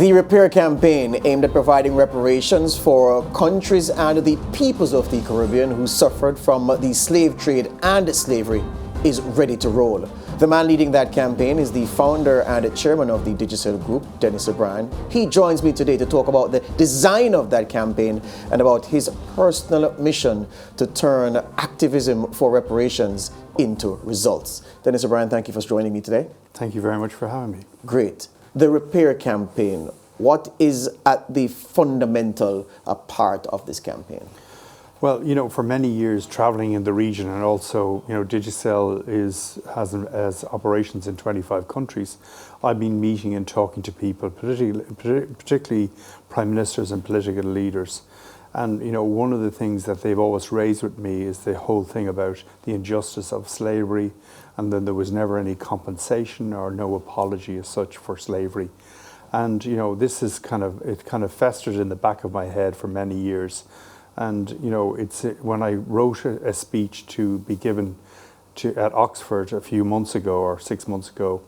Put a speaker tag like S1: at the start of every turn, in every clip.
S1: The repair campaign aimed at providing reparations for countries and the peoples of the Caribbean who suffered from the slave trade and slavery is ready to roll. The man leading that campaign is the founder and chairman of the Digicel group, Denis. He joins me today to talk about the design of that campaign and about his personal mission to turn activism for reparations into results. Denis, thank you for joining me today.
S2: Thank you very much for having me.
S1: Great. The repair campaign, what is at the fundamental part of this campaign?
S2: Well, for many years traveling in the region, and also, Digicel has operations in 25 countries. I've been meeting and talking to people, particularly prime ministers and political leaders. And, one of the things that they've always raised with me is the whole thing about the injustice of slavery, and then there was never any compensation or no apology as such for slavery. And, this is kind of festered in the back of my head for many years. And, it's when I wrote a speech to be given at Oxford a few months ago or 6 months ago,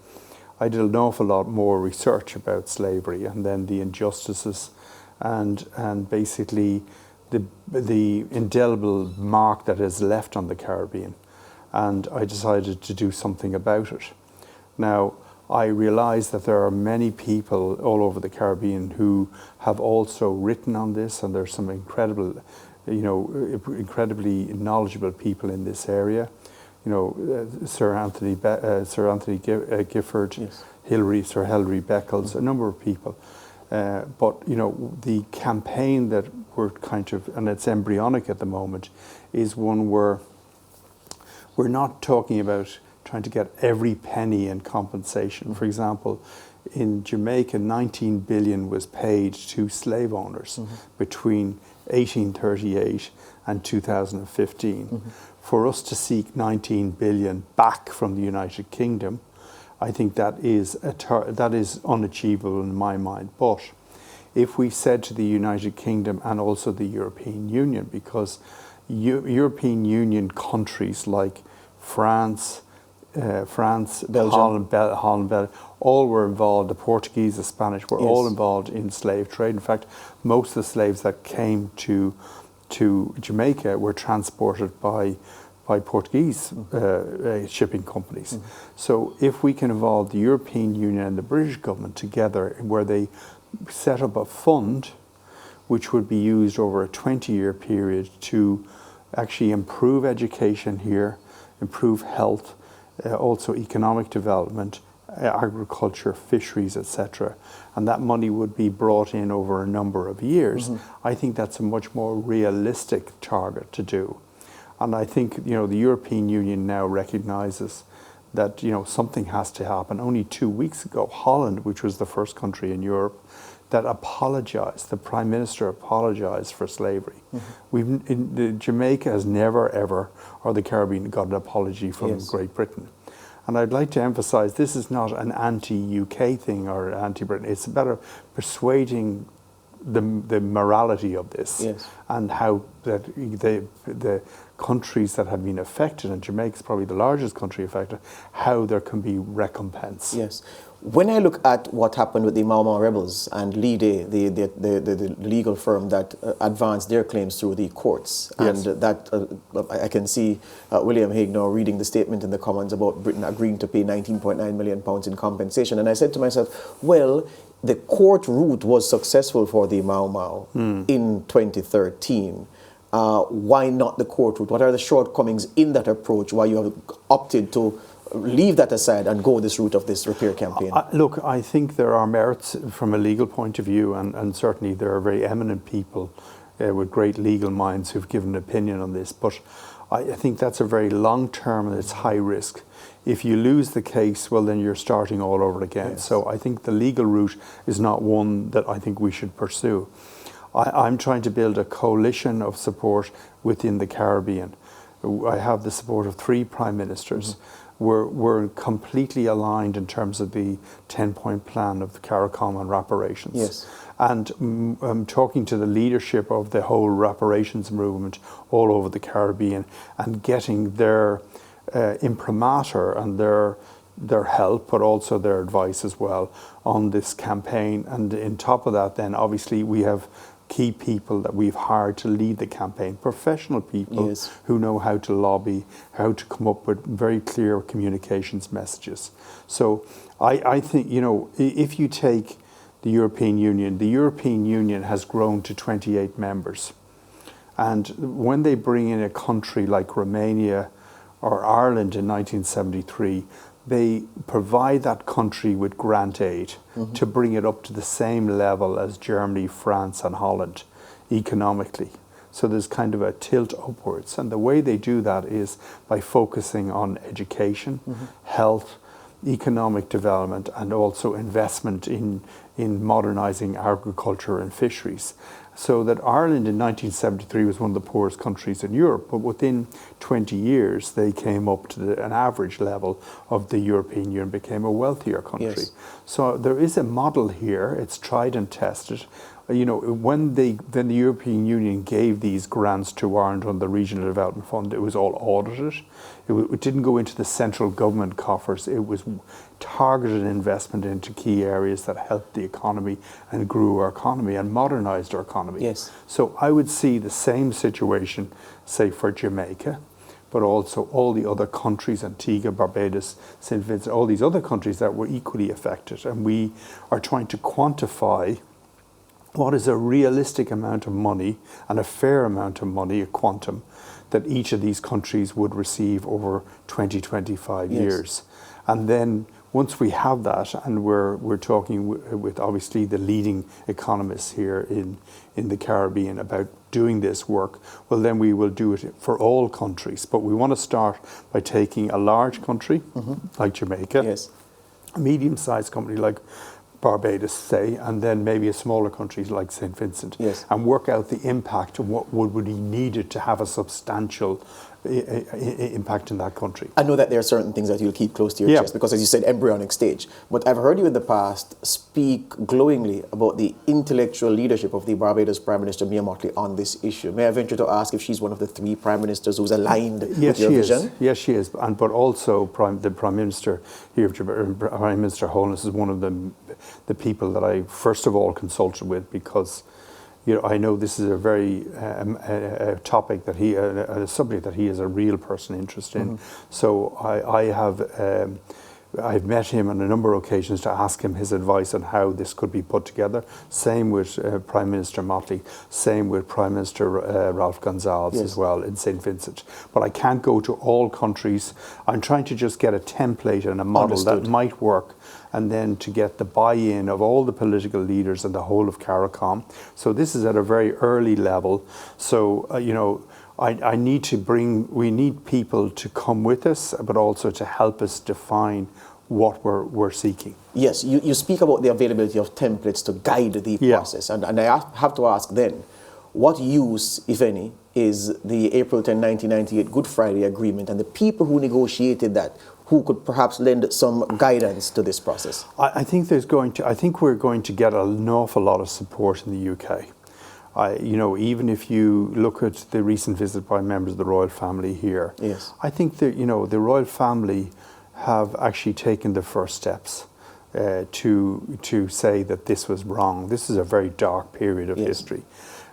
S2: I did an awful lot more research about slavery and then the injustices and basically the indelible mark that is left on the Caribbean. And I decided to do something about it. Now, I realize that there are many people all over the Caribbean who have also written on this, and there's some incredibly knowledgeable people in this area. Sir Anthony Gifford, yes. Sir Hilary Beckles, a number of people. But the campaign that we're and it's embryonic at the moment, is one where we're not talking about trying to get every penny in compensation. For example, in Jamaica, 19 billion was paid to slave owners between 1838 and 2015. For us to seek 19 billion back from the United Kingdom, I think that is unachievable in my mind. But if we said to the United Kingdom and also the European Union, because European Union countries like France, Belgium. Holland, Belgium, all were involved. The Portuguese, the Spanish were all involved in slave trade. In fact, most of the slaves that came to Jamaica were transported by Portuguese shipping companies. So if we can involve the European Union and the British government together, where they set up a fund which would be used over a 20-year period to actually improve education here, improve health, also economic development, agriculture, fisheries, etc. And that money would be brought in over a number of years. I think that's a much more realistic target to do. And I think, the European Union now recognizes that, something has to happen. Only 2 weeks ago, Holland, which was the first country in Europe that apologized, the Prime Minister apologized for slavery. Jamaica has never, ever, or the Caribbean, got an apology from Great Britain. And I'd like to emphasize, this is not an anti-UK thing or anti-Britain. It's about persuading the morality of this and how that the countries that have been affected, and Jamaica is probably the largest country affected, how there can be recompense.
S1: Yes. When I look at what happened with the Mau Mau rebels and Lide, the legal firm that advanced their claims through the courts, and that I can see William Hague now reading the statement in the Commons about Britain agreeing to pay £19.9 million in compensation. And I said to myself, well, the court route was successful for the Mau Mau in 2013. Why not the court route? What are the shortcomings in that approach? Why you have opted to leave that aside and go this route of this repair campaign?
S2: Look, I think there are merits from a legal point of view, and certainly there are very eminent people with great legal minds who've given an opinion on this. But I think that's a very long term and it's high risk. If you lose the case, well, then you're starting all over again. So I think the legal route is not one that I think we should pursue. I'm trying to build a coalition of support within the Caribbean. I have the support of 3 prime ministers. We're completely aligned in terms of the 10-point plan of the CARICOM on reparations. And I'm talking to the leadership of the whole reparations movement all over the Caribbean and getting their imprimatur and their their help, but also their advice as well on this campaign. And on top of that, then obviously we have key people that we've hired to lead the campaign, professional people
S1: Yes.
S2: who know how to lobby, how to come up with very clear communications messages. So I think, you know, if you take the European Union has grown to 28 members. And when they bring in a country like Romania or Ireland in 1973, they provide that country with grant aid to bring it up to the same level as Germany, France and Holland economically. So there's kind of a tilt upwards. And the way they do that is by focusing on education, health, economic development and also investment in modernising agriculture and fisheries. So that Ireland in 1973 was one of the poorest countries in Europe, but within 20 years they came up to an average level of the European Union, became a wealthier country.
S1: Yes.
S2: So there is a model here, it's tried and tested. You know, when the European Union gave these grants to Ireland on the Regional Development Fund, it was all audited. It didn't go into the central government coffers. It was targeted investment into key areas that helped the economy and grew our economy and modernised our economy.
S1: Yes.
S2: So I would see the same situation, say, for Jamaica, but also all the other countries, Antigua, Barbados, St. Vincent, all these other countries that were equally affected. And we are trying to quantify what is a realistic amount of money and a fair amount of money, a quantum, that each of these countries would receive over 20, 25 years. And then once we have that, and we're talking with obviously the leading economists here in the Caribbean about doing this work, well then we will do it for all countries. But we want to start by taking a large country like Jamaica, a medium-sized country like Barbados, say, and then maybe a smaller country like St. Vincent, and work out the impact of what would be needed to have a substantial impact in that country.
S1: I know that there are certain things that you'll keep close to your chest because, as you said, embryonic stage. But I've heard you in the past speak glowingly about the intellectual leadership of the Barbados Prime Minister, Mia Mottley, on this issue. May I venture to ask if she's one of the 3 Prime Ministers who's aligned with your vision?
S2: Yes, she is. But also the Prime Minister here, Prime Minister Holness, is one of the people that I first of all consulted with, because you know, I know this is a very a topic that a subject that he has a real personal interest in. So I've met him on a number of occasions to ask him his advice on how this could be put together. Same with Prime Minister Mottley, same with Prime Minister Ralph Gonsalves as well in St. Vincent. But I can't go to all countries. I'm trying to just get a template and a model that might work, and then to get the buy-in of all the political leaders and the whole of CARICOM. So this is at a very early level. So, you know, we need people to come with us, but also to help us define what we're seeking.
S1: Yes, you speak about the availability of templates to guide the process. And I have to ask then, what use, if any, is the April 10, 1998 Good Friday Agreement and the people who negotiated that, who could perhaps lend some guidance to this process?
S2: I think we're going to get an awful lot of support in the UK. You know, even if you look at the recent visit by members of the royal family here, I think that, you know, the royal family have actually taken the first steps to say that this was wrong. This is a very dark period of history.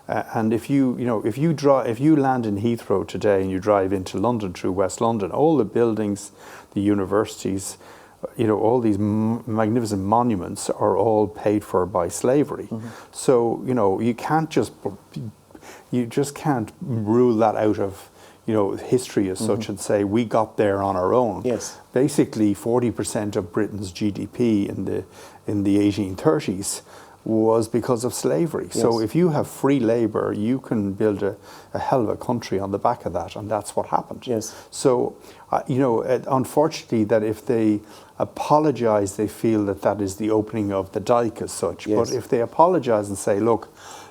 S2: And if you land in Heathrow today and you drive into London through West London, all the buildings, the universities, you know, all these magnificent monuments are all paid for by slavery. So, you know, you just can't rule that out of, you know, history as such and say we got there on our own. Basically, 40% of Britain's GDP in the 1830s was because of slavery. So if you have free labour, you can build a hell of a country on the back of that, and that's what happened. So, you know, unfortunately, that if they apologise, they feel that is the opening of the dike as such. But if they apologise and say, look,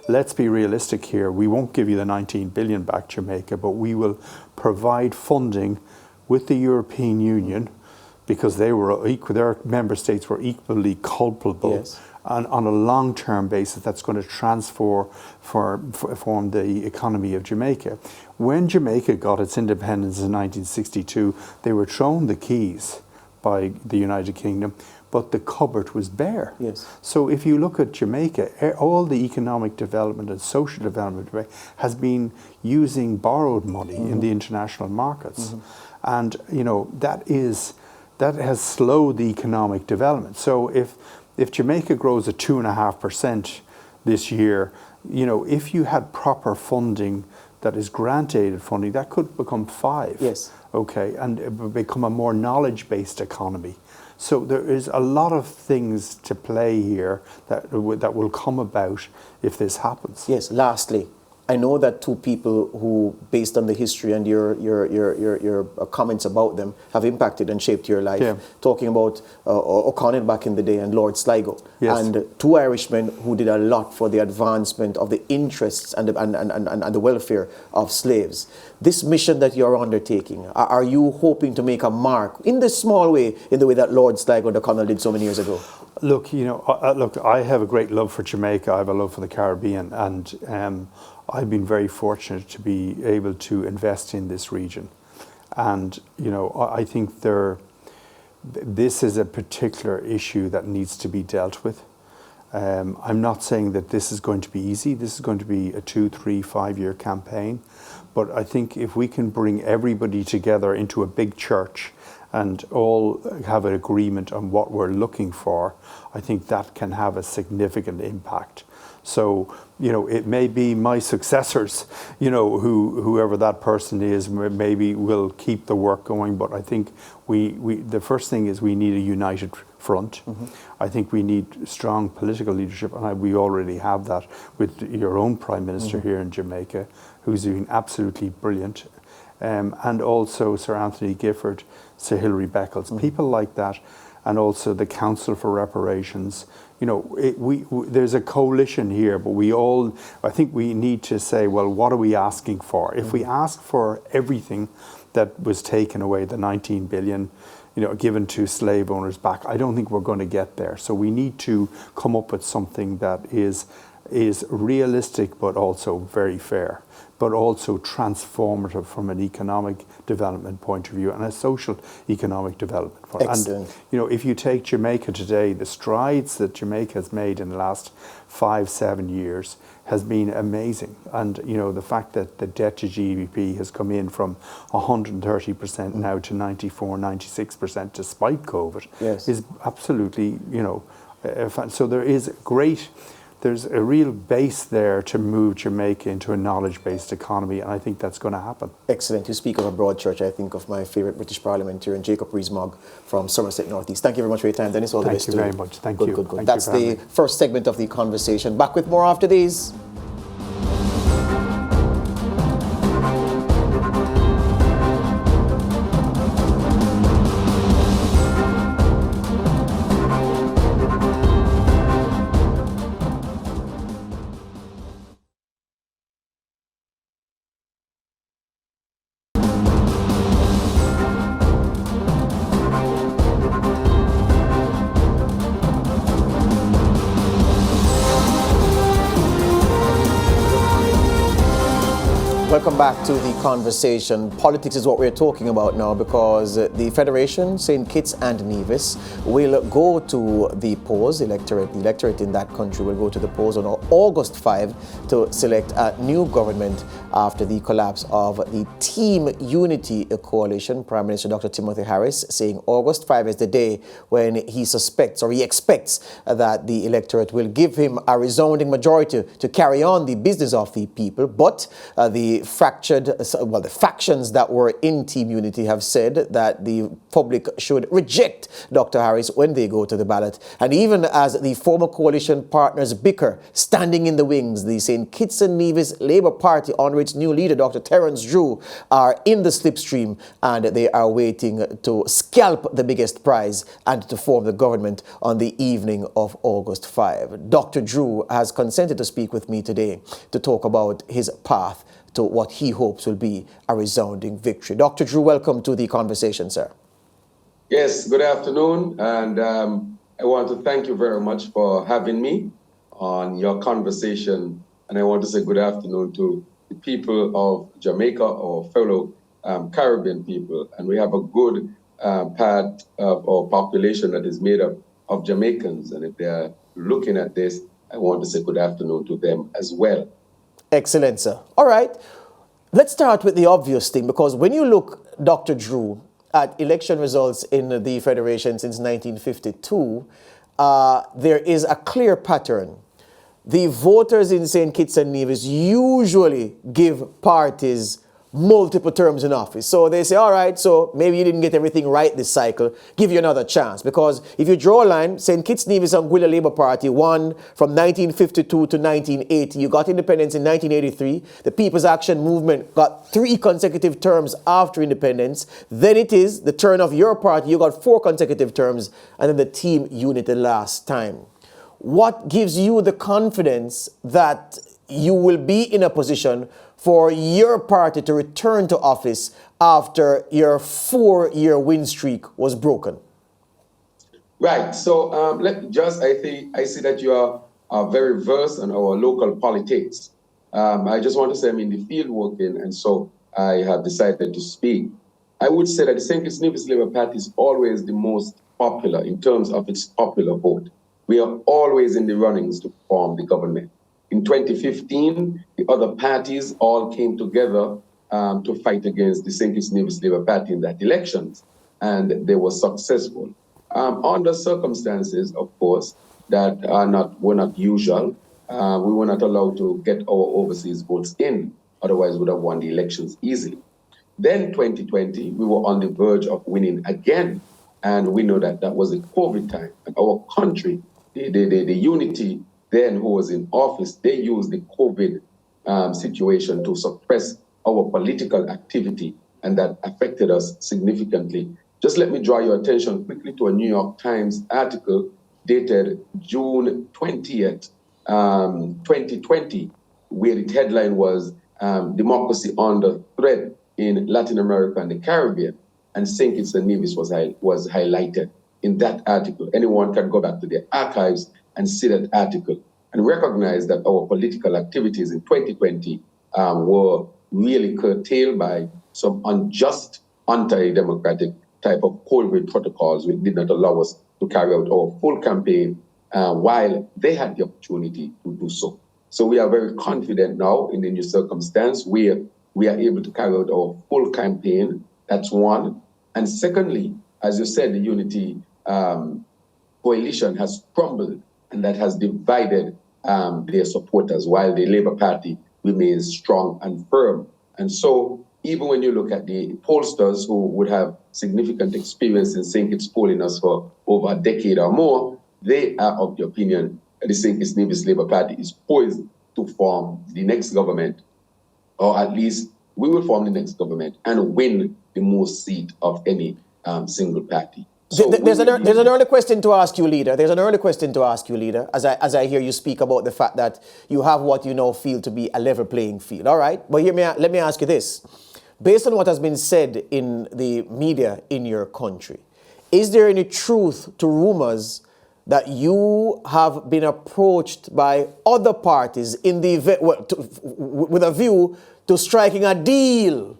S2: let's be realistic here, we won't give you the 19 billion back, Jamaica, but we will provide funding with the European Union, because their member states were equally culpable. And on a long-term basis, that's going to transform the economy of Jamaica. When Jamaica got its independence in 1962, they were thrown the keys by the United Kingdom, but the cupboard was bare.
S1: Yes.
S2: So if you look at Jamaica, all the economic development and social development has been using borrowed money in the international markets. And, you know, that has slowed the economic development. So if Jamaica grows at 2.5% this year, you know, if you had proper funding that is grant aided funding, that could become 5.
S1: Yes.
S2: Okay, and it would become a more knowledge-based economy. So there is a lot of things to play here that will come about if this happens.
S1: Yes. Lastly, I know that two people who, based on the history and your comments about them, have impacted and shaped your life.
S2: Yeah. Talking
S1: about O'Connell back in the day and Lord Sligo.
S2: Yes.
S1: And two Irishmen who did a lot for the advancement of the interests and the welfare of slaves. This mission that you're undertaking, are you hoping to make a mark in this small way, in the way that Lord Sligo and O'Connell did so many years ago?
S2: Look, you know, I have a great love for Jamaica. I have a love for the Caribbean, and I've been very fortunate to be able to invest in this region. And, you know, I think this is a particular issue that needs to be dealt with. I'm not saying that this is going to be easy. This is going to be a 2, 3, 5-year campaign. But I think if we can bring everybody together into a big church and all have an agreement on what we're looking for, I think that can have a significant impact. So, you know, it may be my successors, you know, whoever that person is, maybe will keep the work going. But I think the first thing is we need a united front. I think we need strong political leadership, and we already have that with your own Prime Minister here in Jamaica, who's been absolutely brilliant. And also Sir Anthony Gifford, Sir Hilary Beckles, people like that, and also the Council for Reparations. You know, there's a coalition here, but I think we need to say, well, what are we asking for? If we ask for everything that was taken away, the 19 billion, you know, given to slave owners back, I don't think we're going to get there. So we need to come up with something that is realistic, but also very fair, but also transformative from an economic development point of view and a social economic development point.
S1: Excellent.
S2: And, you know, if you take Jamaica today, the strides that Jamaica has made in the last 5-7 years has been amazing. And, you know, the fact that the debt to GDP has come in from 130% now to 94-96% despite COVID is absolutely, you know, so there's a real base there to move Jamaica into a knowledge-based economy, and I think that's going to happen.
S1: Excellent. You speak of a broad church. I think of my favourite British parliamentarian, Jacob Rees-Mogg from Somerset North East. Thank you very much for your time, Dennis. All the best to you.
S2: Thank you very much. Thank you.
S1: Good. That's the first segment of the conversation. Back with more after these. Welcome back to the conversation. Politics is what we're talking about now, because the Federation, St. Kitts and Nevis, will go to the polls. The electorate in that country will go to the polls on August 5 to select a new government after the collapse of the Team Unity coalition. Prime Minister Dr. Timothy Harris saying August 5 is the day when he suspects, or he expects, that the electorate will give him a resounding majority to carry on the business of the people. But the factions that were in Team Unity have said that the public should reject Dr. Harris when they go to the ballot. And even as the former coalition partners bicker, standing in the wings, the St. Kitts and Nevis Labour Party, under its new leader, Dr. Terence Drew, are in the slipstream, and they are waiting to scalp the biggest prize and to form the government on the evening of August 5. Dr. Drew has consented to speak with me today to talk about his path to what he hopes will be a resounding victory. Dr. Drew, welcome to the conversation, sir.
S3: Yes, good afternoon, and I want to thank you very much for having me on your conversation, and I want to say good afternoon to the people of Jamaica, our fellow Caribbean people, and we have a good part of our population that is made up of Jamaicans. And if they're looking at this, I want to say good afternoon to them as well.
S1: Excellent, sir. All right. Let's start with the obvious thing, because when you look, Dr. Drew, at election results in the Federation since 1952, there is a clear pattern. The voters in St. Kitts and Nevis usually give parties multiple terms in office. So they say, all right, so maybe you didn't get everything right this cycle, give you another chance. Because if you draw a line, St. Kitts Nevis and Gwilla Labour Party won from 1952 to 1980. You got independence in 1983. The People's Action Movement got 3 consecutive terms after independence. Then it is the turn of your party. You got 4 consecutive terms, and then the team unit the last time. What gives you the confidence that you will be in a position for your party to return to office after your 4-year win streak was broken?
S3: Right. So I see that you are very versed in our local politics. I just want to say I'm in the field working, and so I have decided to speak. I would say that the St. Kitts Nevis Labour Party is always the most popular in terms of its popular vote. We are always in the runnings to form the government. In 2015, the other parties all came together to fight against the St. Kitts Nevis Labour Party in that elections, and they were successful. Under circumstances, of course, that were not usual, we were not allowed to get our overseas votes in, otherwise we would have won the elections easily. Then 2020, we were on the verge of winning again, and we know that that was the COVID time, and our country, the unity then who was in office, they used the COVID situation to suppress our political activity, and that affected us significantly. Just let me draw your attention quickly to a New York Times article dated June 20th, 2020, where the headline was Democracy Under Threat in Latin America and the Caribbean, and St. Kitts and Nevis was highlighted in that article. Anyone can go back to their archives and see that article and recognize that our political activities in 2020 were really curtailed by some unjust, anti-democratic type of COVID protocols, which did not allow us to carry out our full campaign while they had the opportunity to do so. So we are very confident now in the new circumstance where we are able to carry out our full campaign. That's one. And secondly, as you said, the unity coalition has crumbled, and that has divided their supporters, while the Labour Party remains strong and firm. And so even when you look at the pollsters who would have significant experience in St. Kitts polling us for over a decade or more, they are of the opinion that the St. Kitts Nevis Labour Party is poised to form the next government, or at least we will form the next government and win the most seat of any single party. So
S1: there's an early question to ask you, leader. There's an early question to ask you, leader, as I hear you speak about the fact that you have what you now feel to be a level playing field. All right, but let me ask you this. Based on what has been said in the media in your country, is there any truth to rumors that you have been approached by other parties in the with a view to striking a deal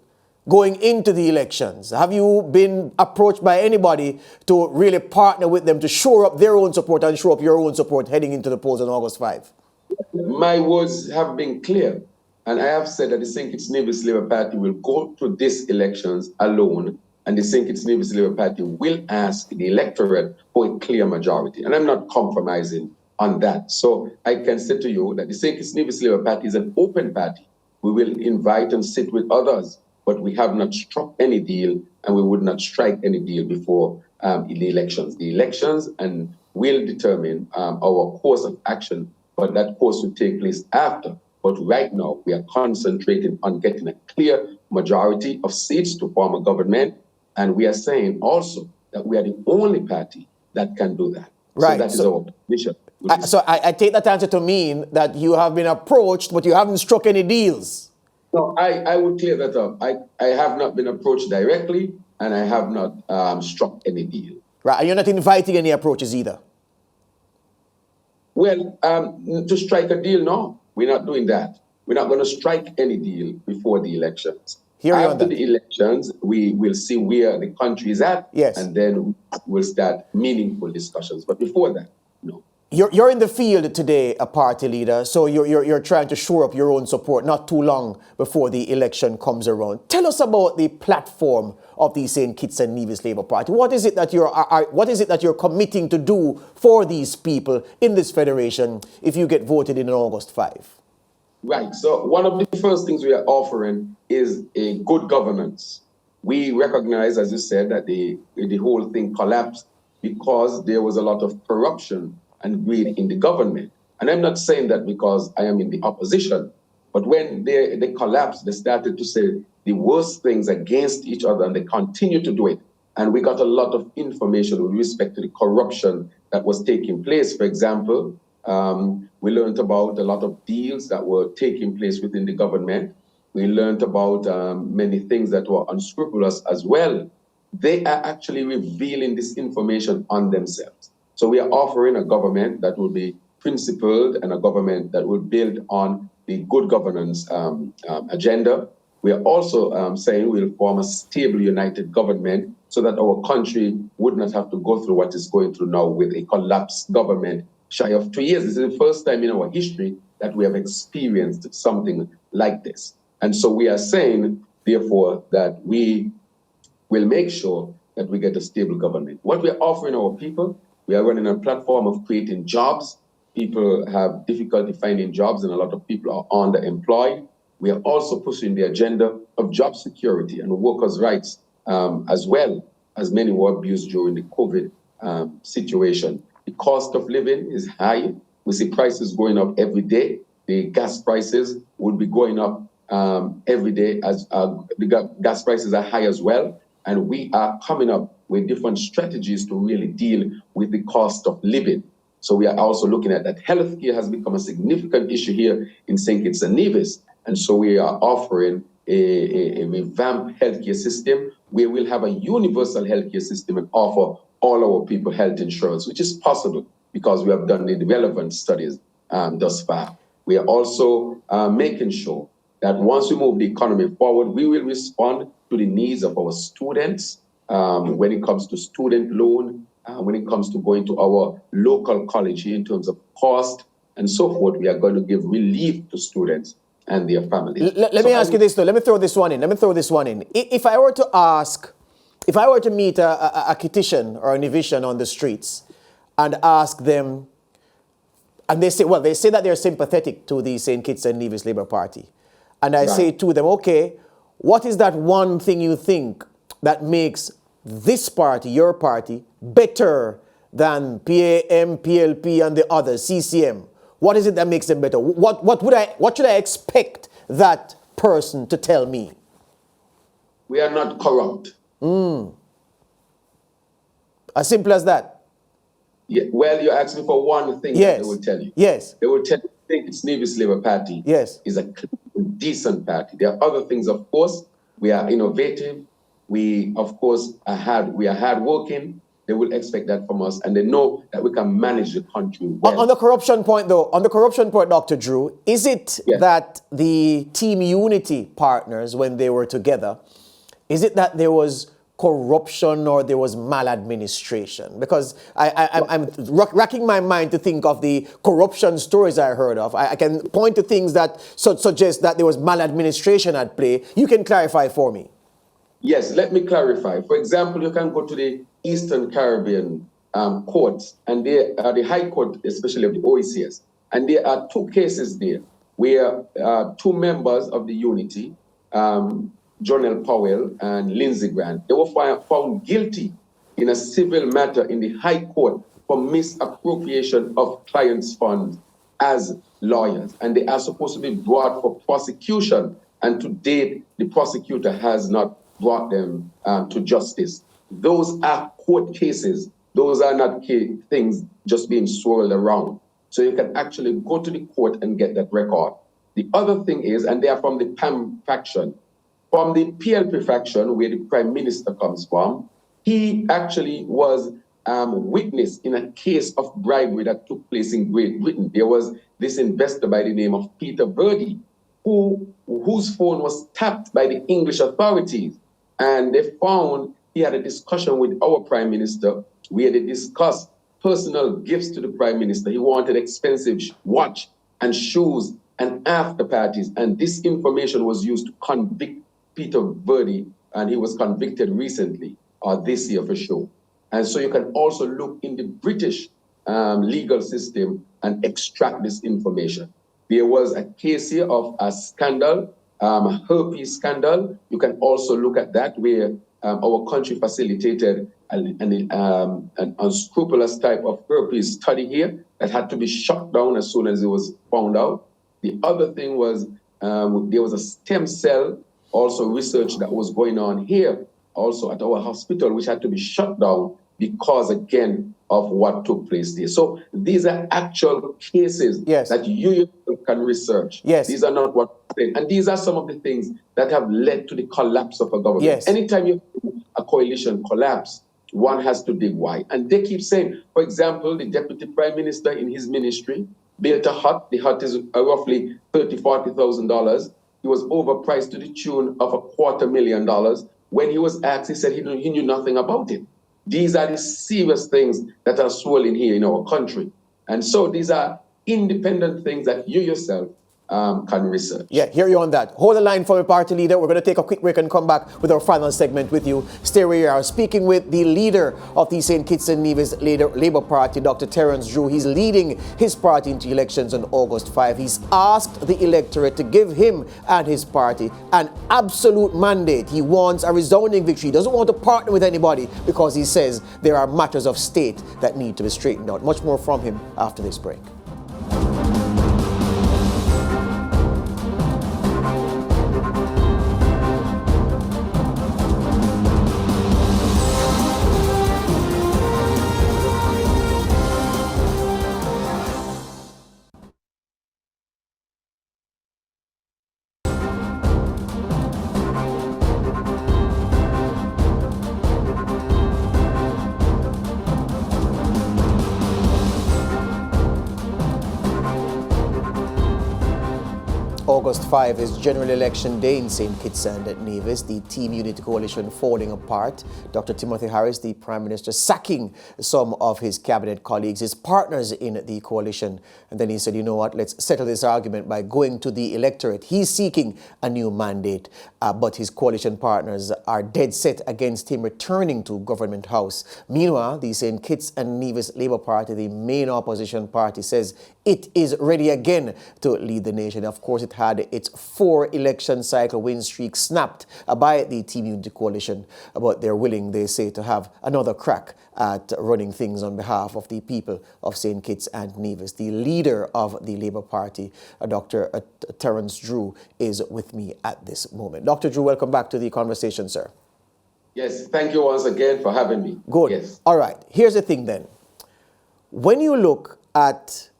S1: going into the elections? Have you been approached by anybody to really partner with them to shore up their own support and shore up your own support heading into the polls on August 5?
S3: My words have been clear, and I have said that the St. Kitts Nevis Labour Party will go to these elections alone, and the St. Kitts Nevis Labour Party will ask the electorate for a clear majority. And I'm not compromising on that. So I can say to you that the St. Kitts Nevis Labour Party is an open party. We will invite and sit with others, but we have not struck any deal, and we would not strike any deal before the elections. The elections and will determine our course of action, but that course will take place after. But right now, we are concentrating on getting a clear majority of seats to form a government, and we are saying also that we are the only party that can do that.
S1: Right.
S3: So that is our position.
S1: So I take that answer to mean that you have been approached, but you haven't struck any deals.
S3: No, I would clear that up. I have not been approached directly, and I have not struck any deal.
S1: Right, and you're not inviting any approaches either?
S3: Well, to strike a deal, no. We're not doing that. We're not going to strike any deal before the elections.
S1: Hear you on
S3: After
S1: that.
S3: the elections, we will see where the country is at,
S1: Yes.
S3: and then we'll start meaningful discussions. But before that, no.
S1: You're in the field today, a party leader, so you're trying to shore up your own support not too long before the election comes around. Tell us about the platform of the St. Kitts and Nevis Labour Party. What is it that you're committing to do for these people in this federation if you get voted in on August 5?
S3: Right. So one of the first things we are offering is a good governance. We recognize, as you said, that the whole thing collapsed because there was a lot of corruption and greed in the government. And I'm not saying that because I am in the opposition, but when they collapsed, they started to say the worst things against each other, and they continue to do it. And we got a lot of information with respect to the corruption that was taking place. For example, we learned about a lot of deals that were taking place within the government. We learned about many things that were unscrupulous as well. They are actually revealing this information on themselves. So we are offering a government that will be principled and a government that will build on the good governance agenda. We are also saying we'll form a stable, united government so that our country would not have to go through what is going through now with a collapsed government shy of 2 years. This is the first time in our history that we have experienced something like this. And so we are saying, therefore, that we will make sure that we get a stable government. What we are offering our people, we are running a platform of creating jobs. People have difficulty finding jobs, and a lot of people are underemployed. We are also pushing the agenda of job security and workers' rights, as well as many were abused during the COVID situation. The cost of living is high. We see prices going up every day. The gas prices will be going up every day as the gas prices are high as well. And we are coming up with different strategies to really deal with the cost of living. So we are also looking at that. Healthcare has become a significant issue here in St. Kitts and Nevis. And so we are offering a revamped healthcare system where we'll have a universal healthcare system and offer all our people health insurance, which is possible because we have done the relevant studies thus far. We are also making sure that once we move the economy forward, we will respond to the needs of our students when it comes to student loan, when it comes to going to our local college here in terms of cost and so forth. We are going to give relief to students and their families.
S1: Let me ask you this, though. Let me throw this one in. If I were to meet a Kittitian or a Nevisian on the streets and ask them, and they say that they're sympathetic to the St. Kitts and Nevis Labour Party. And I say to them, okay, what is that one thing you think that makes this party, your party, better than PAM, PLP, and the others, CCM? What is it that makes them better? What should I expect that person to tell me?
S3: We are not corrupt.
S1: As simple as that.
S3: Yeah, well, you're asking for one thing that they will tell you.
S1: Yes.
S3: They will tell you, I think it's Nevis Labour Party is a decent party. There are other things, of course. We are innovative. We, of course, are hardworking. They will expect that from us, and they know that we can manage the country well.
S1: On the corruption point, Dr. Drew, is it that the Team Unity partners, when they were together, is it that there was corruption or there was maladministration? Because I'm racking my mind to think of the corruption stories I heard of. I can point to things that suggest that there was maladministration at play. You can clarify for me.
S3: Yes, let me clarify. For example, you can go to the Eastern Caribbean courts, and they are the High Court, especially of the OECS, and there are two cases there where two members of the Unity, Jonel Powell and Lindsey Grant, they were found guilty in a civil matter in the High Court for misappropriation of clients' funds as lawyers, and they are supposed to be brought for prosecution, and to date, the prosecutor has not brought them to justice. Those are court cases. Those are not things just being swirled around. So you can actually go to the court and get that record. The other thing is, and they are from the PAM faction, from the PLP faction, where the Prime Minister comes from, he actually was witness in a case of bribery that took place in Great Britain. There was this investor by the name of Peter Birdie, whose phone was tapped by the English authorities. And they found he had a discussion with our prime minister where they discussed personal gifts to the prime minister. He wanted expensive watch and shoes and after parties. And this information was used to convict Peter Verdi, and he was convicted recently, or this year for sure. And so you can also look in the British legal system and extract this information. There was a case here of a scandal, herpes scandal. You can also look at that where our country facilitated an unscrupulous type of herpes study here that had to be shut down as soon as it was found out. The other thing was there was a stem cell also research that was going on here also at our hospital, which had to be shut down because, again, of what took place there. So these are actual cases that you can research. These are not what, and these are some of the things that have led to the collapse of a government. Anytime you have a coalition collapse, one has to dig why. And they keep saying, for example, the deputy prime minister in his ministry built a hut. The hut is roughly $30,000, $40,000. He was overpriced to the tune of $250,000. When he was asked, he said he knew nothing about it. These are the serious things that are swirling here in our country. And so these are independent things that you yourself can research.
S1: Yeah, hear you on that. Hold the line for me, party leader. We're going to take a quick break and come back with our final segment with you. Stay where you are. Speaking with the leader of the St. Kitts and Nevis Labour Party, Dr. Terence Drew. He's leading his party into elections on August 5. He's asked the electorate to give him and his party an absolute mandate. He wants a resounding victory. He doesn't want to partner with anybody because he says there are matters of state that need to be straightened out. Much more from him after this break. August 5 is general election day in St. Kitts and Nevis. The Team Unity Coalition falling apart. Dr. Timothy Harris, the Prime Minister, sacking some of his cabinet colleagues, his partners in the coalition. And then he said, you know what, let's settle this argument by going to the electorate. He's seeking a new mandate, but his coalition partners are dead set against him returning to Government House. Meanwhile, the St. Kitts and Nevis Labour Party, the main opposition party, says it is ready again to lead the nation. Of course, it had its 4-election cycle win streak snapped by the Team Unity Coalition, but they're willing, they say, to have another crack at running things on behalf of the people of St. Kitts and Nevis. The leader of the Labour Party, Dr. Terence Drew, is with me at this moment. Dr. Drew, welcome back to the conversation, sir.
S3: Yes, thank you once again for having me.
S1: Good.
S3: Yes.
S1: All right, here's the thing then. When you look at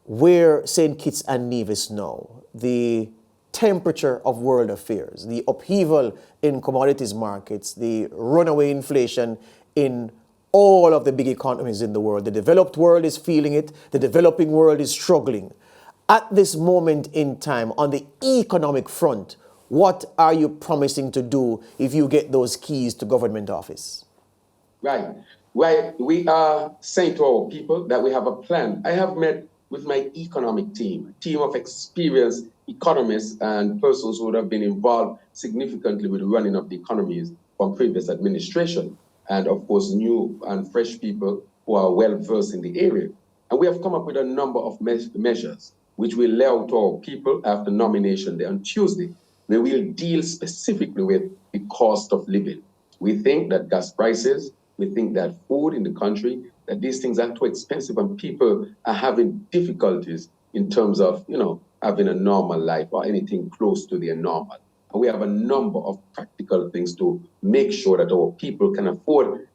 S1: where St. Kitts and Nevis now, the temperature of world affairs, the upheaval in commodities markets, the runaway inflation in all of the big economies in the world. The developed world is feeling it. The developing world is struggling. At this moment in time, on the economic front, what are you promising to do if you get those keys to government office?
S3: Right. Well, we are saying to our people that we have a plan. I have met with my economic team, a team of experienced economists and persons who would have been involved significantly with the running of the economies from previous administration, and of course new and fresh people who are well versed in the area. And we have come up with a number of measures which will lay out to our people after nomination day on Tuesday. We will deal specifically with the cost of living. We think that gas prices, we think that food in the country, that these things are too expensive and people are having difficulties in terms of, having a normal life or anything close to their normal. And we have a number of practical things to make sure that our people can afford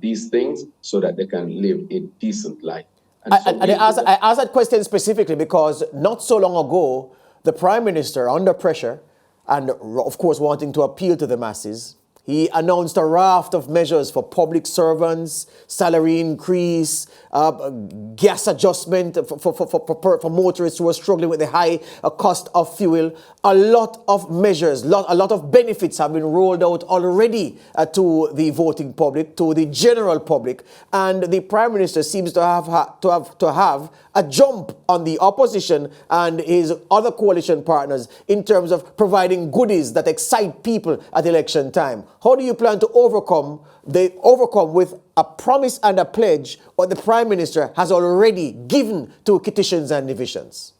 S3: these things so that they can live a decent life.
S1: I asked that question specifically because not so long ago, the Prime Minister, under pressure, and of course wanting to appeal to the masses, He announced a raft of measures for public servants, salary increase, gas adjustment for motorists who are struggling with the high cost of fuel. A lot of measures, a lot of benefits have been rolled out already to the voting public, to the general public, and the Prime Minister seems to have a jump on the opposition and his other coalition partners in terms of providing goodies that excite people at election time. How do you plan to overcome with a promise and a pledge what the Prime Minister has already given to Kitishans and Divisions?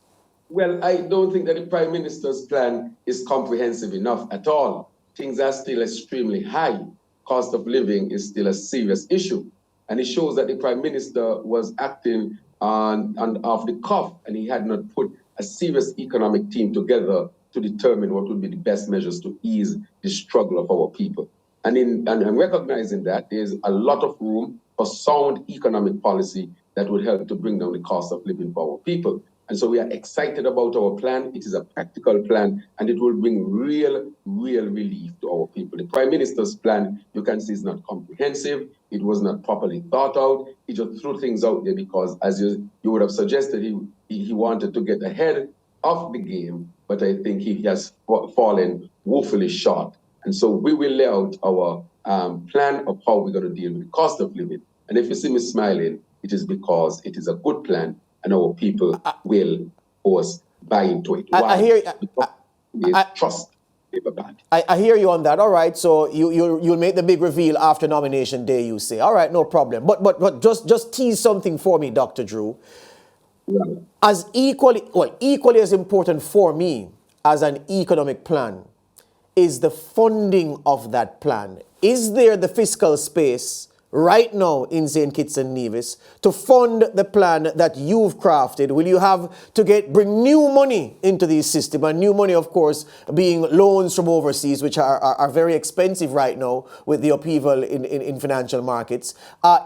S3: Well, I don't think that the Prime Minister's plan is comprehensive enough at all. Things are still extremely high. Cost of living is still a serious issue. And it shows that the Prime Minister was acting on off the cuff, and he had not put a serious economic team together to determine what would be the best measures to ease the struggle of our people. And recognizing that, there's a lot of room for sound economic policy that would help to bring down the cost of living for our people. And so we are excited about our plan. It is a practical plan, and it will bring real relief to our people. The Prime Minister's plan, you can see, is not comprehensive. It was not properly thought out. He just threw things out there because, as you would have suggested, he wanted to get ahead of the game, but I think he has fallen woefully short. And so we will lay out our plan of how we're going to deal with the cost of living. And if you see me smiling, it is because it is a good plan, and our people will, of course, buy into it. Why?
S1: I hear
S3: trust Labour Party.
S1: I hear you on that. All right, so you'll make the big reveal after nomination day, you say. All right, no problem. But just tease something for me, Dr. Drew.
S3: Yeah.
S1: As equally as important for me as an economic plan is the funding of that plan. Is there the fiscal space right now in St. Kitts and Nevis to fund the plan that you've crafted? Will you have to bring new money into the system? And new money, of course, being loans from overseas, which are very expensive right now with the upheaval in financial markets.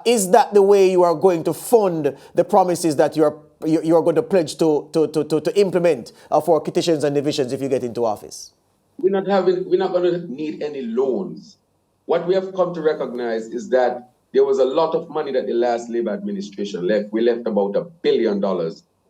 S1: Is that the way you are going to fund the promises that you're going to pledge to implement for Kitishans and Divisions if you get into office?
S3: We're not going to need any loans. What we have come to recognize is that there was a lot of money that the last Labour administration left. We left about $1 billion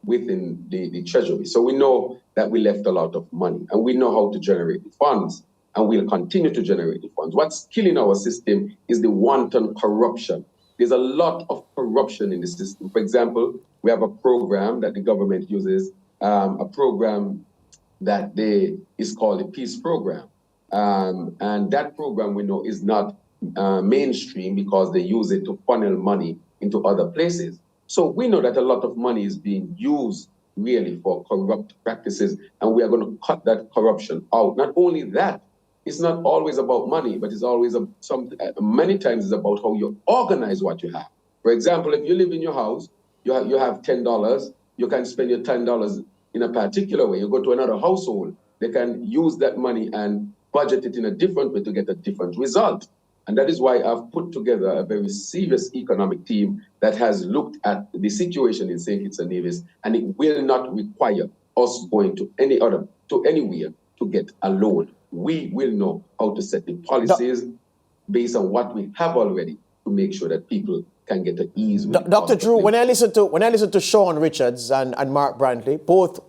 S3: within the Treasury. So we know that we left a lot of money, and we know how to generate the funds, and we'll continue to generate the funds. What's killing our system is the wanton corruption. There's a lot of corruption in the system. For example, we have a program that the government uses, a program that is called the Peace Program. And that program, we know, is not mainstream because they use it to funnel money into other places. So we know that a lot of money is being used really for corrupt practices, and we are going to cut that corruption out. Not only that, it's not always about money, but it's always many times it's about how you organize what you have. For example, if you live in your house, you have $10, you can spend your $10 in a particular way. You go to another household, they can use that money and budget it in a different way to get a different result. And that is why I've put together a very serious economic team that has looked at the situation in St. Kitts and Nevis, and it will not require us going to anywhere to get a loan. We will know how to set the policies based on what we have already to make sure that people can get at ease with
S1: Dr. Drew, when I listen to Sean Richards and Mark Brantley, both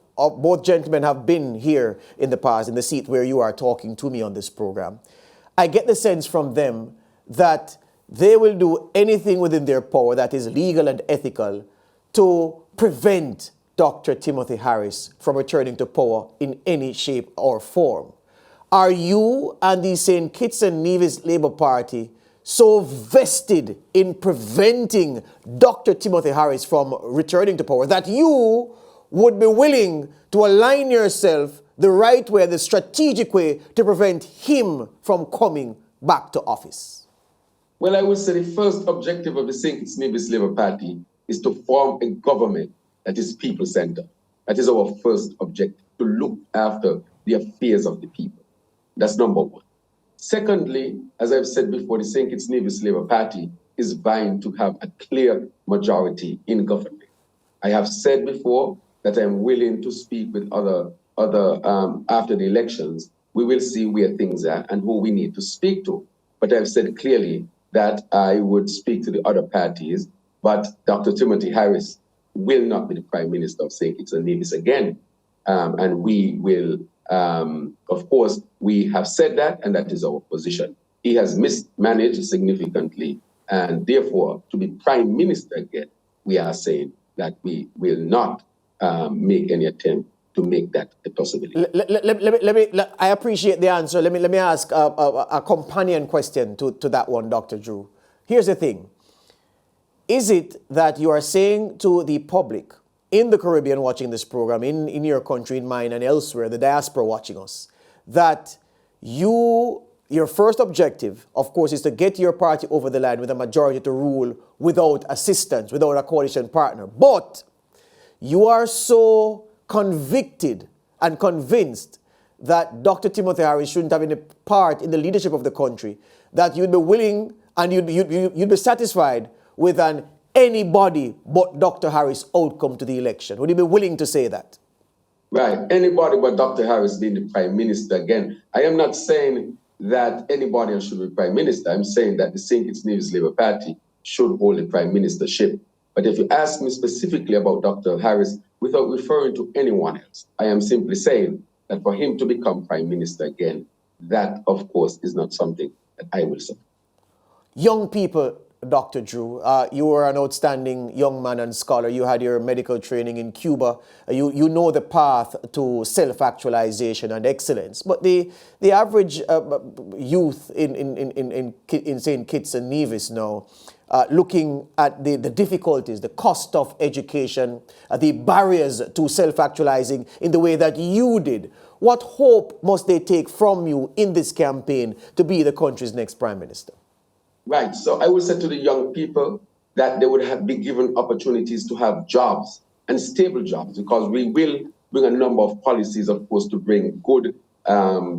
S1: gentlemen have been here in the past in the seat where you are talking to me on this program. I get the sense from them that they will do anything within their power that is legal and ethical to prevent Dr. Timothy Harris from returning to power in any shape or form. Are you and the St. Kitts and Nevis Labour Party so vested in preventing Dr. Timothy Harris from returning to power that you would be willing to align yourself the right way, the strategic way, to prevent him from coming back to office?
S3: Well, I would say the first objective of the St. Kitts Nevis Labour Party is to form a government that is people-centered. That is our first objective, to look after the affairs of the people. That's number one. Secondly, as I've said before, the St. Kitts Nevis Labour Party is vying to have a clear majority in government. I have said before that I'm willing to speak with other after the elections. We will see where things are and who we need to speak to. but I've said clearly that I would speak to the other parties, but Dr. Timothy Harris will not be the Prime Minister of St. Kitts and Nevis again. And we will, of course, we have said that, and that is our position. He has mismanaged significantly, and therefore, to be Prime Minister again, we are saying that we will not make any attempt to make that a possibility.
S1: I appreciate the answer. Let me ask a companion question to that one, Dr. Drew. Here's the thing. Is it that you are saying to the public in the Caribbean watching this program, in your country, in mine, and elsewhere, the diaspora watching us, that your first objective, of course, is to get your party over the line with a majority to rule without assistance, without a coalition partner, but you are so convicted and convinced that Dr. Timothy Harris shouldn't have any part in the leadership of the country, that you'd be willing and you'd be satisfied with an anybody but Dr. Harris outcome to the election? Would you be willing to say that?
S3: Right. Anybody but Dr. Harris being the Prime Minister again. I am not saying that anybody else should be Prime Minister. I'm saying that the St. Kitts Nevis Labour Party should hold the Prime Ministership. But if you ask me specifically about Dr. Harris, without referring to anyone else, I am simply saying that for him to become Prime Minister again, that, of course, is not something that I will support.
S1: Young people, Dr. Drew, you were an outstanding young man and scholar. You had your medical training in Cuba. You know the path to self-actualization and excellence. But the average youth in St. Kitts and Nevis now, looking at the difficulties, the cost of education, the barriers to self-actualizing in the way that you did, what hope must they take from you in this campaign to be the country's next Prime Minister?
S3: Right. So I would say to the young people that they would be given opportunities to have jobs and stable jobs, because we will bring a number of policies, of course, to bring good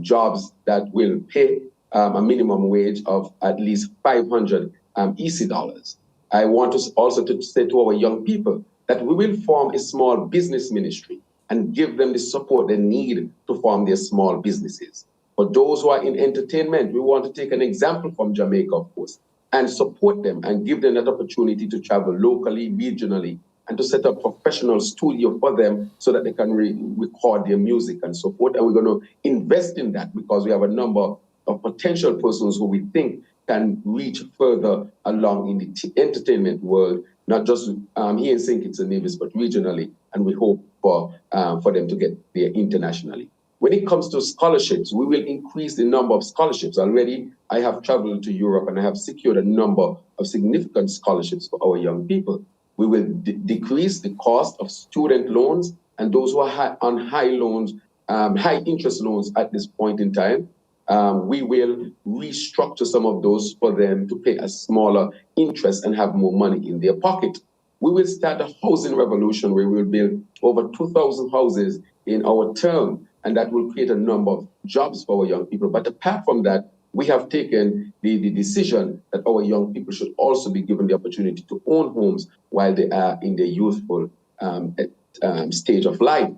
S3: jobs that will pay a minimum wage of at least 500 EC dollars. I want to also to say to our young people that we will form a small business ministry and give them the support they need to form their small businesses. For those who are in entertainment, we want to take an example from Jamaica, of course, and support them and give them that opportunity to travel locally, regionally, and to set up professional studio for them so that they can record their music and so forth. And we're going to invest in that because we have a number of potential persons who we think can reach further along in the entertainment world, not just here in St. Kitts and Nevis, but regionally. And we hope for them to get there internationally. When it comes to scholarships, we will increase the number of scholarships. Already, I have traveled to Europe and I have secured a number of significant scholarships for our young people. We will decrease the cost of student loans and those who are on high loans, high interest loans at this point in time. We will restructure some of those for them to pay a smaller interest and have more money in their pocket. We will start a housing revolution where we will build over 2,000 houses in our term, and that will create a number of jobs for our young people. But apart from that, we have taken the decision that our young people should also be given the opportunity to own homes while they are in their youthful stage of life.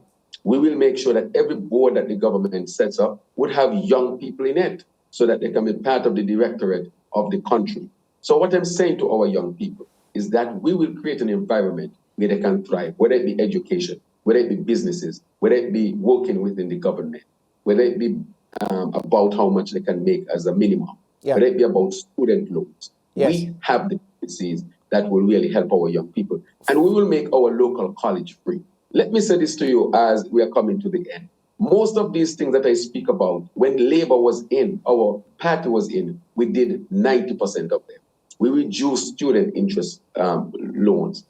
S3: We will make sure that every board that the government sets up would have young people in it so that they can be part of the directorate of the country. So what I'm saying to our young people is that we will create an environment where they can thrive, whether it be education, whether it be businesses, whether it be working within the government, whether it be about how much they can make as a minimum, whether it be about student loans. Yes. We have the policies that will really help our young people. And we will make our local college free. Let me say this to you as we are coming to the end. Most of these things that I speak about, when Labour was in, our party was in, we did 90% of them. We reduced student interest loans,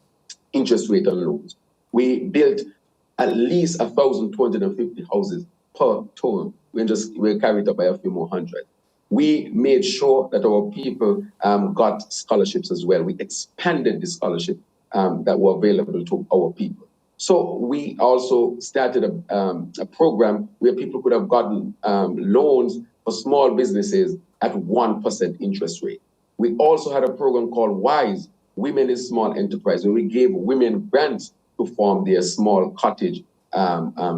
S3: interest rate on loans. We built at least 1,250 houses per term. We're carried up by a few more hundred. We made sure that our people got scholarships as well. We expanded the scholarship that were available to our people. So we also started a program where people could have gotten loans for small businesses at 1% interest rate. We also had a program called WISE, Women in Small Enterprise, where we gave women grants to form their small cottage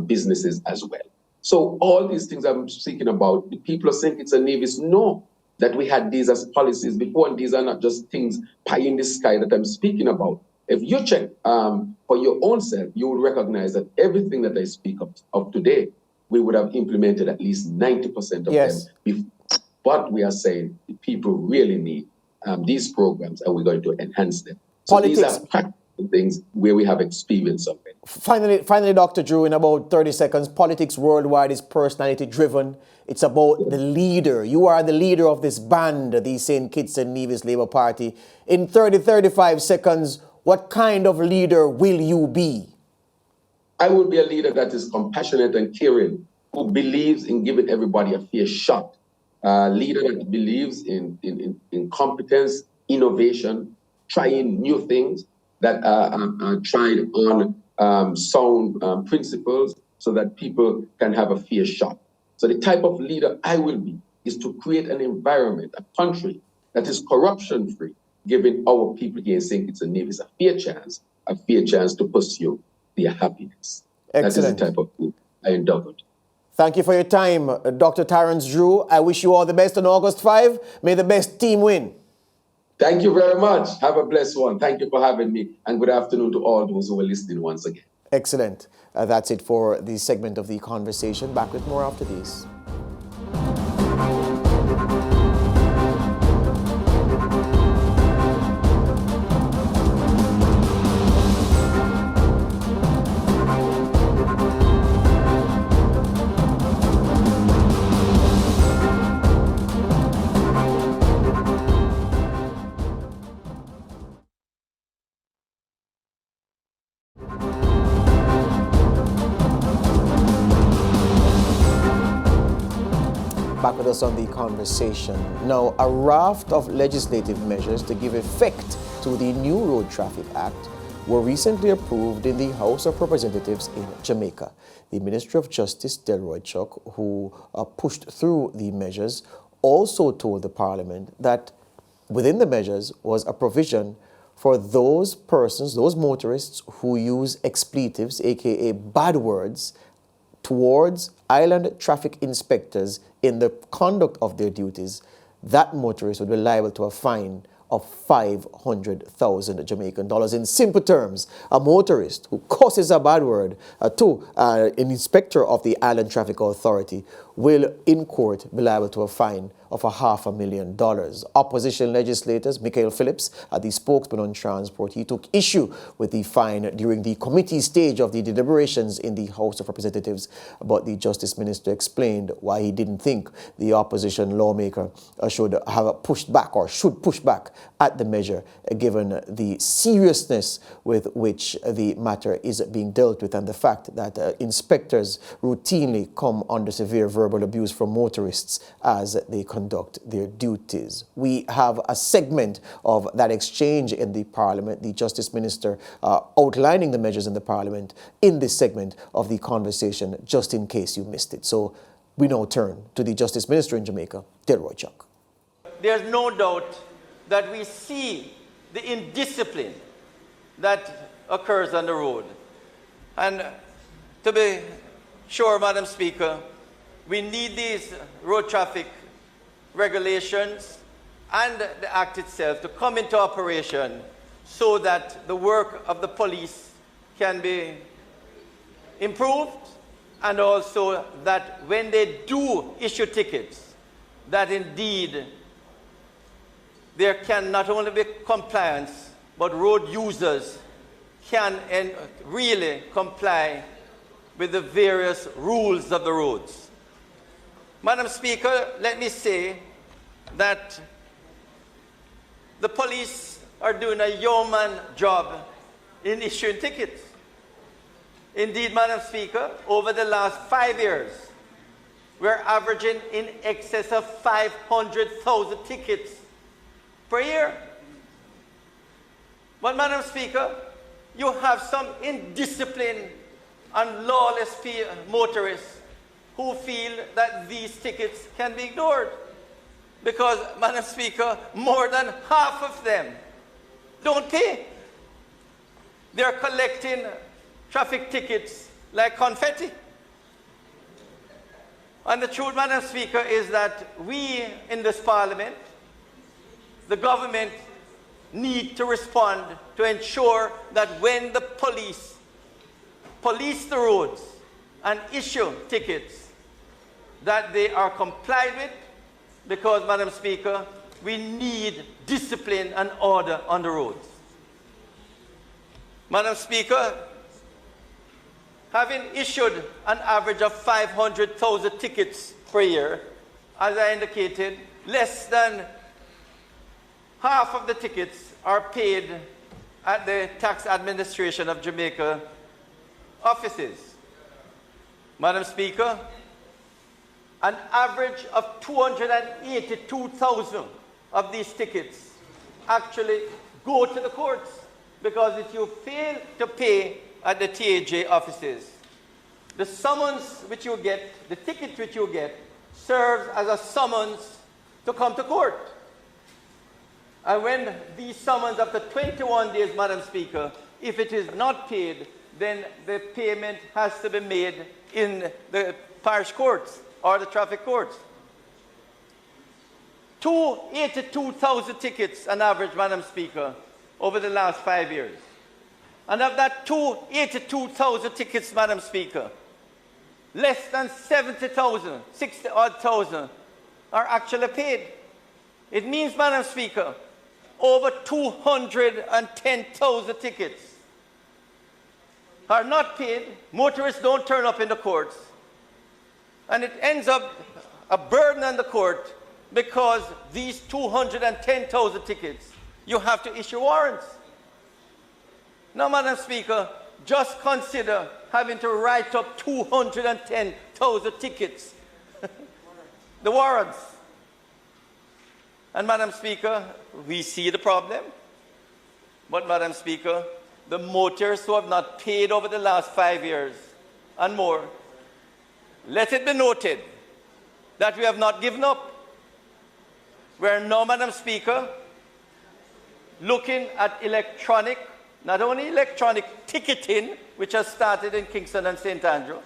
S3: businesses as well. So all these things I'm speaking about, the people of St. Kitts and Nevis know that we had these as policies before, and these are not just things pie in the sky that I'm speaking about. If you check for your own self, you will recognize that everything that I speak of today, we would have implemented at least 90% of them. But we are saying people really need these programs, and we're going to enhance them. So these are practical things where we have experience of it.
S1: Finally, Dr. Drew, in about 30 seconds, politics worldwide is personality-driven. It's about the leader. You are the leader of this band, the St. Kitts and Nevis Labour Party. In 35 seconds, what kind of leader will you be?
S3: I will be a leader that is compassionate and caring, who believes in giving everybody a fair shot. A leader that believes in competence, innovation, trying new things that are tried on sound principles so that people can have a fair shot. So the type of leader I will be is to create an environment, a country that is corruption-free, giving our people here in St. Kitts and Nevis a fair chance to pursue their happiness.
S1: Excellent.
S3: That is the type of food I endeavored.
S1: Thank you for your time, Dr. Terence Drew. I wish you all the best on August 5. May the best team win.
S3: Thank you very much. Have a blessed one. Thank you for having me. And good afternoon to all those who are listening once again.
S1: Excellent. That's it for this segment of the conversation. Back with more after these. Back with us on the conversation. Now, a raft of legislative measures to give effect to the new Road Traffic Act were recently approved in the House of Representatives in Jamaica. The Ministry of Justice, Delroy Chuck, who pushed through the measures, also told the Parliament that within the measures was a provision for those persons, those motorists who use expletives, aka bad words, towards island traffic inspectors in the conduct of their duties. That motorist would be liable to a fine of 500,000 Jamaican dollars. In simple terms, a motorist who causes a bad word to an inspector of the Island Traffic Authority will in court be liable to a fine of $500,000. Opposition legislators, Michael Phillips, the spokesman on transport, he took issue with the fine during the committee stage of the deliberations in the House of Representatives, but the Justice Minister explained why he didn't think the opposition lawmaker should have pushed back or should push back at the measure, given the seriousness with which the matter is being dealt with and the fact that inspectors routinely come under severe verbal abuse from motorists as they conduct their duties. We have a segment of that exchange in the Parliament, the Justice Minister outlining the measures in the Parliament in this segment of the conversation, just in case you missed it. So we now turn to the Justice Minister in Jamaica, Delroy Chuck.
S4: There's no doubt that we see the indiscipline that occurs on the road. And to be sure, Madam Speaker, we need these road traffic regulations and the Act itself to come into operation so that the work of the police can be improved, and also that when they do issue tickets, that indeed there can not only be compliance, but road users can really comply with the various rules of the roads. Madam Speaker, let me say that the police are doing a yeoman job in issuing tickets. Indeed, Madam Speaker, over the last 5 years, we're averaging in excess of 500,000 tickets per year. But Madam Speaker, you have some indisciplined and lawless motorists who feel that these tickets can be ignored. Because, Madam Speaker, more than half of them don't pay. They're collecting traffic tickets like confetti. And the truth, Madam Speaker, is that we in this Parliament, the government, need to respond to ensure that when the police the roads and issue tickets, that they are complied with, because, Madam Speaker, we need discipline and order on the roads. Madam Speaker, having issued an average of 500,000 tickets per year, as I indicated, less than half of the tickets are paid at the Tax Administration of Jamaica offices. Madam Speaker, an average of 282,000 of these tickets actually go to the courts, because if you fail to pay at the TAJ offices, the summons which you get, the ticket which you get, serves as a summons to come to court. And when these summons after 21 days, Madam Speaker, if it is not paid, then the payment has to be made in the parish courts or the traffic courts. 282,000 tickets on average, Madam Speaker, over the last 5 years. And of that 282,000 tickets, Madam Speaker, less than 70,000, 60,000 are actually paid. It means, Madam Speaker, over 210,000 tickets are not paid. Motorists don't turn up in the courts. And it ends up a burden on the court, because these 210,000 tickets, you have to issue warrants. Now, Madam Speaker, just consider having to write up 210,000 tickets, the warrants. And, Madam Speaker, we see the problem. But, Madam Speaker, the motorists who have not paid over the last 5 years and more, let it be noted that we have not given up. We are now, Madam Speaker, looking at electronic, not only electronic ticketing, which has started in Kingston and St. Andrew,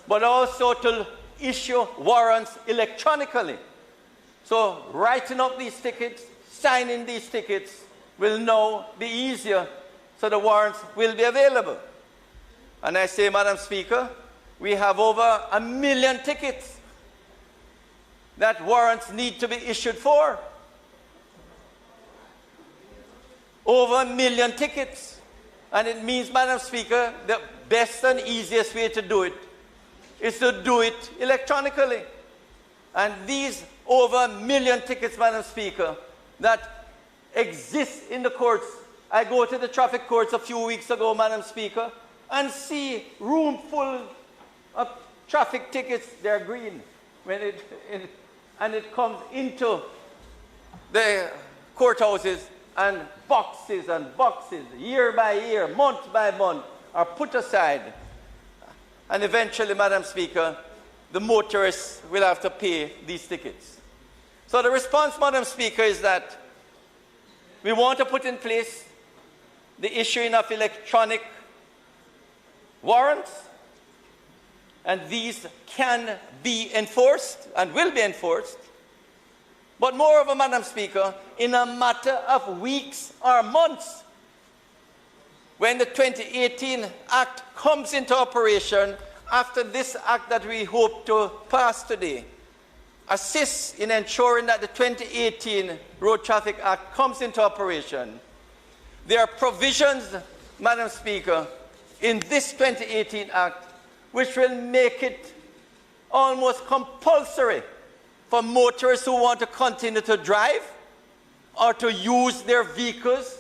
S4: but also to issue warrants electronically. So writing up these tickets, signing these tickets will now be easier, so the warrants will be available. And I say, Madam Speaker, we have over 1 million tickets that warrants need to be issued for. Over 1 million tickets. And it means, Madam Speaker, the best and easiest way to do it is to do it electronically. And these over 1 million tickets, Madam Speaker, that exist in the courts. I go to the traffic courts a few weeks ago, Madam Speaker, and see room full of traffic tickets. They're green. And it comes into the courthouses, and boxes, year by year, month by month, are put aside. And eventually, Madam Speaker, the motorists will have to pay these tickets. So the response, Madam Speaker, is that we want to put in place the issuing of electronic warrants, and these can be enforced and will be enforced. But moreover, Madam Speaker, in a matter of weeks or months, when the 2018 Act comes into operation, after this Act that we hope to pass today assists in ensuring that the 2018 Road Traffic Act comes into operation, there are provisions, Madam Speaker, in this 2018 Act which will make it almost compulsory for motorists who want to continue to drive or to use their vehicles,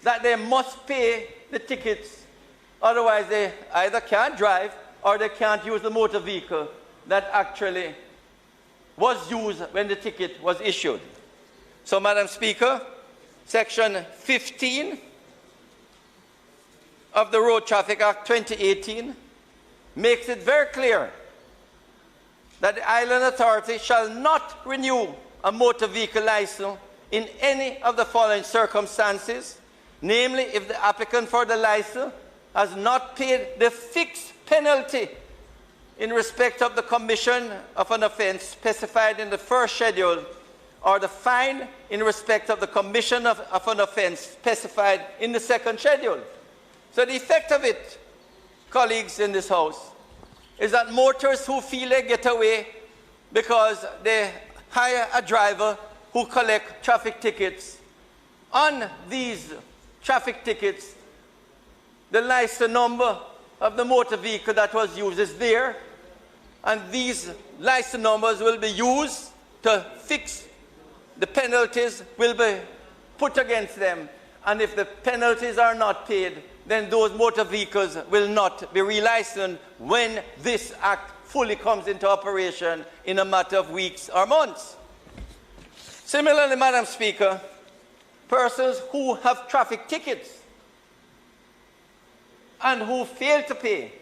S4: that they must pay the tickets. Otherwise, they either can't drive or they can't use the motor vehicle that actually was used when the ticket was issued. So, Madam Speaker, Section 15 of the Road Traffic Act 2018 makes it very clear that the Island Authority shall not renew a motor vehicle license in any of the following circumstances, namely if the applicant for the license has not paid the fixed penalty in respect of the commission of an offence specified in the first schedule, or the fine in respect of the commission of an offence specified in the second schedule. So the effect of it, colleagues in this House, is that motorists who feel they get away because they hire a driver who collect traffic tickets, on these traffic tickets, the license number of the motor vehicle that was used is there, and these license numbers will be used to fix the penalties, will be put against them, and if the penalties are not paid, then those motor vehicles will not be relicensed when this act fully comes into operation in a matter of weeks or months. Similarly, Madam Speaker, persons who have traffic tickets and who fail to pay,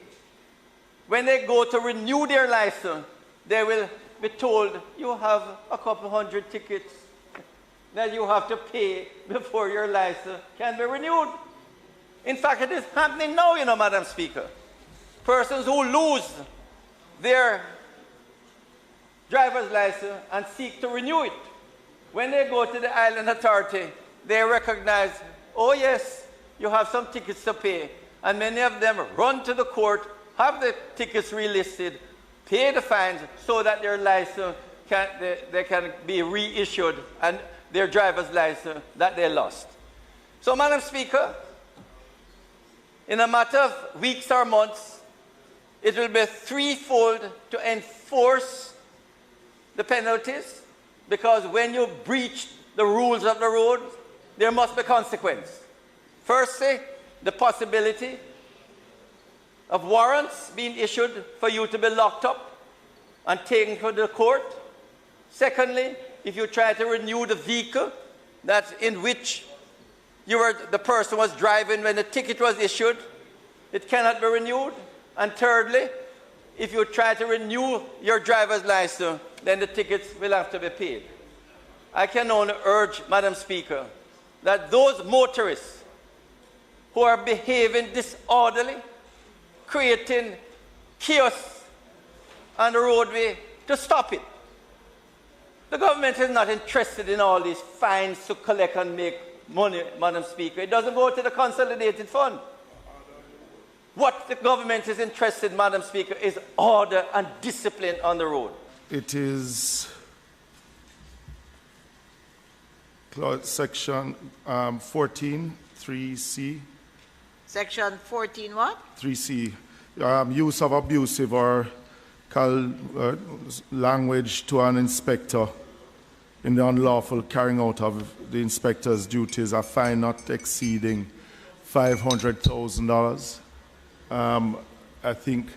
S4: when they go to renew their license, they will be told, you have a couple hundred tickets that you have to pay before your license can be renewed. In fact, it is happening now, you know, Madam Speaker. Persons who lose their driver's license and seek to renew it, when they go to the Island Authority, they recognize, oh yes, you have some tickets to pay. And many of them run to the court, have the tickets relisted, pay the fines so that their license they can be reissued, and their driver's license that they lost. So, Madam Speaker, in a matter of weeks or months, it will be threefold to enforce the penalties, because when you breach the rules of the road, there must be consequence. Firstly, the possibility of warrants being issued for you to be locked up and taken to the court. Secondly, if you try to renew the vehicle in which the person was driving when the ticket was issued, it cannot be renewed. And thirdly, if you try to renew your driver's license, then the tickets will have to be paid. I can only urge, Madam Speaker, that those motorists who are behaving disorderly, creating chaos on the roadway, to stop it. The government is not interested in all these fines to collect and make money, Madam Speaker. It doesn't go to the consolidated fund. What the government is interested in, Madam Speaker, is order and discipline on the road.
S5: It is section 14, 3C.
S6: Section 14 what?
S5: 3C. Use of abusive or language to an inspector in the unlawful carrying out of the inspector's duties, a fine not exceeding $500,000. I think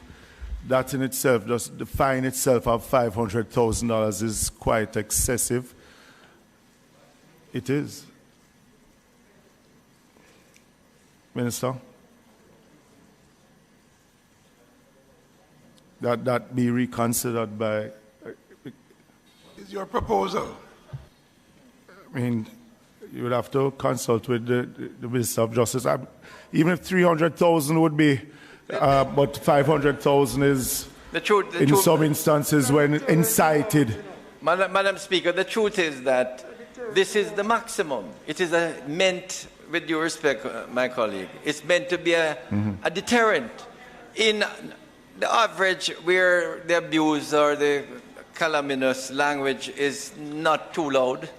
S5: that in itself, just the fine itself of $500,000 is quite excessive. It is. Minister? That be reconsidered by...
S7: Is your proposal?
S5: I mean, you would have to consult with the Minister of Justice. Even if 300,000 would be, but 500,000 is, in some instances, when incited.
S4: Madam Speaker, the truth is that this is the maximum. It is meant, with due respect, my colleague, it's meant to be a deterrent. In the average where the abuse or the calumnious language is not too loud,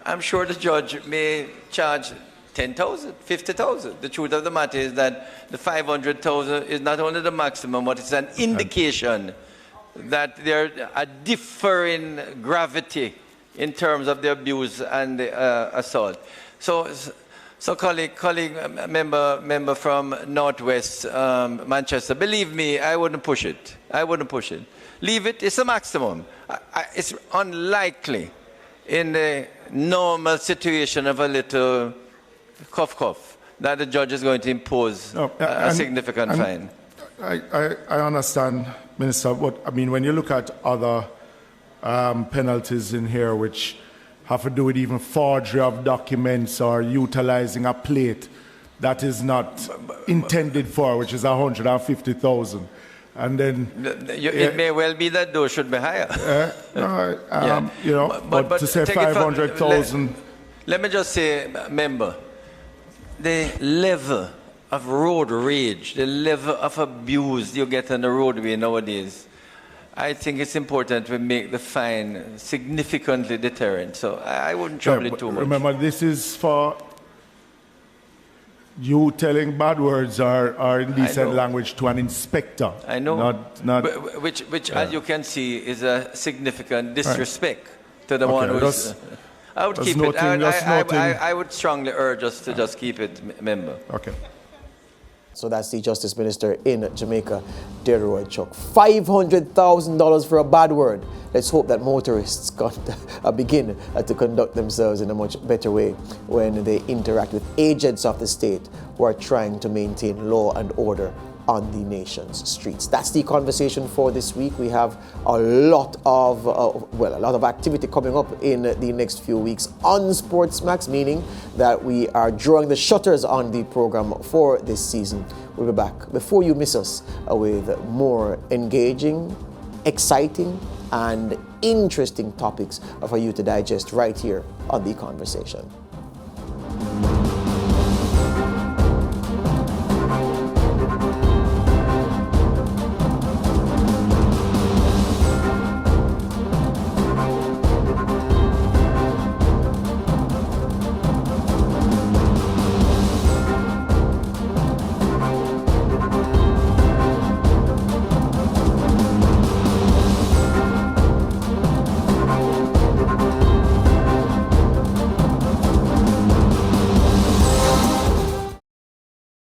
S4: I'm sure the judge may charge 10,000, 50,000. The truth of the matter is that the 500,000 is not only the maximum, but it's an indication that there are differing gravity in terms of the abuse and the assault. So colleague, member from Northwest Manchester, believe me, I wouldn't push it. I wouldn't push it. Leave it. It's a maximum. It's unlikely in the normal situation of a little cough that the judge is going to impose a significant fine.
S5: I understand, Minister, but I mean, when you look at other penalties in here which have to do with even forgery of documents or utilizing a plate that is not intended for, which is 150,000. And then
S4: it may well be that those should be higher.
S5: you know, but to say
S4: take it from-
S5: 500,000.
S4: Let me just say, member, the level of road rage, the level of abuse you get on the roadway nowadays, I think it's important we make the fine significantly deterrent. So I wouldn't trouble it too much.
S5: Remember, this is for you telling bad words or indecent language to an inspector.
S4: I know.
S5: Not
S4: which as you can see, is a significant disrespect to the one who's... I would keep it. I would strongly urge us to just keep it, member.
S5: Okay.
S1: So that's the Justice Minister in Jamaica, Delroy Chuck. $500,000 for a bad word. Let's hope that motorists begin to conduct themselves in a much better way when they interact with agents of the state who are trying to maintain law and order on the nation's streets. That's the conversation for this week. We have a lot of activity coming up in the next few weeks on Sportsmax, meaning that we are drawing the shutters on the program for this season. We'll be back before you miss us with more engaging, exciting, and interesting topics for you to digest right here on The Conversation.